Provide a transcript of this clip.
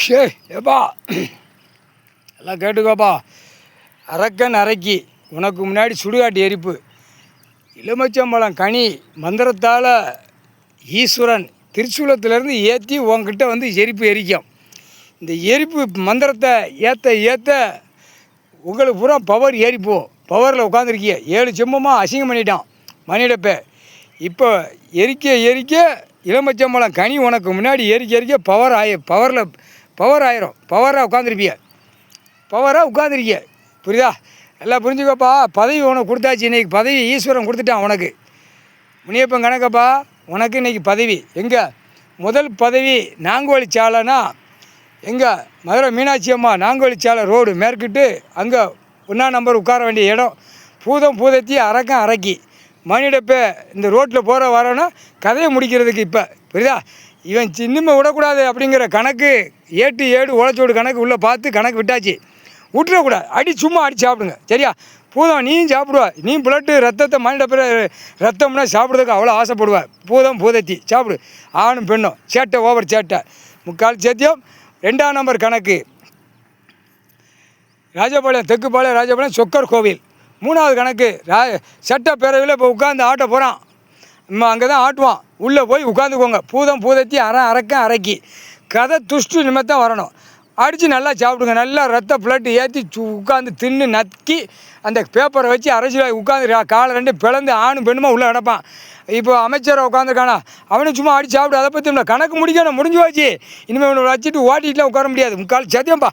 ஷே ஏப்பா எல்லாம் கேட்டுக்கோப்பா. அரக்கன் அரக்கி உனக்கு முன்னாடி சுடுகாட்டு எரிப்பு. எலுமிச்சம்பழம் கனி மந்திரத்தால் ஈஸ்வரன் திருச்சூலத்திலேருந்து ஏற்றி உன்கிட்ட வந்து எரிப்பு எரிக்கும். இந்த எரிப்பு மந்திரத்தை ஏற்ற ஏற்ற உங்களுக்கு பூரா பவர் ஏறிப்போம். பவரில் உட்காந்துருக்கிய 7 செம்மமாக அசிங்கம் பண்ணிட்டான் மணிடப்ப. இப்போ எரிக்க எரிக்க எலுமிச்சம்பழம் கனி உனக்கு முன்னாடி எரிக்க எரிக்க பவர் ஆயிரும். பவராக உட்காந்துருப்பிய. பவராக உட்காந்துருக்கிய. புரியுதா? எல்லாம் புரிஞ்சுக்கப்பா. பதவி உனக்கு கொடுத்தாச்சு. இன்றைக்கி பதவி ஈஸ்வரன் கொடுத்துட்டான் உனக்கு. முனியப்பன் கணக்கப்பா உனக்கு இன்றைக்கி பதவி. எங்கே முதல் பதவி நாங்கோலி சாலைனா எங்கே மதுரை மீனாட்சி அம்மா நாங்கோலி சாலை ரோடு மேற்கிட்டு அங்கே 1ஆம் நம்பர் உட்கார வேண்டிய இடம். பூதம் பூதத்தி அரக்கன் அரக்கி மணிடப்ப இந்த ரோட்டில் போகிற வரோன்னா கதையை முடிக்கிறதுக்கு. இப்போ புரியுதா? இவன் சின்னமே விடக்கூடாது அப்படிங்கிற கணக்கு 7 உழைச்சோடு கணக்கு உள்ளே பார்த்து கணக்கு விட்டாச்சு. விட்டுறக்கூடாது. சும்மா அடி சாப்பிடுங்க. சரியா? பூதம் நீயும் சாப்பிடுவா. நீ பிளட்டு ரத்தத்தை மணிடப்ப ரத்தம்னா சாப்பிட்றதுக்கு அவ்வளோ ஆசைப்படுவா. பூதம் பூதத்தி சாப்பிடு. ஆணும் பெண்ணும் சேட்டை ஓவர் சேட்டை முக்கால் சேத்தியம். 2ஆம் நம்பர் கணக்கு ராஜபாளையம் தெற்குப்பாளையம் ராஜபாளையம் சொக்கர் கோவில். 3வது கணக்கு சட்ட பேரவையில் இப்போ உட்காந்து ஆட்ட போகிறான். அங்கே தான் ஆட்டுவான். உள்ளே போய் உட்காந்துக்கோங்க. பூதம் பூதத்தி அரக்கன் அரக்கி கதை துஷ்டு நிமித்தம் வரணும். அடித்து நல்லா சாப்பிடுங்க. நல்லா ரத்த பிளட்டு ஏற்றி உட்காந்து தின்னு நக்கி அந்த பேப்பரை வச்சு அரசியல் உட்காந்து காலை 2 பிளந்து ஆணும் பெண்ணுமா உள்ளே கிடப்பான். இப்போ அமைச்சரை உட்காந்துருக்கானா அவனும் சும்மா அடித்து சாப்பிடு. அதை பற்றி கணக்கு முடிக்கணும். முடிஞ்சு வச்சு இனிமேல் இவனை வச்சுட்டு ஓட்டிகிட்டுலாம் உட்கார முடியாது. முக்கால் சத்தியம்பா.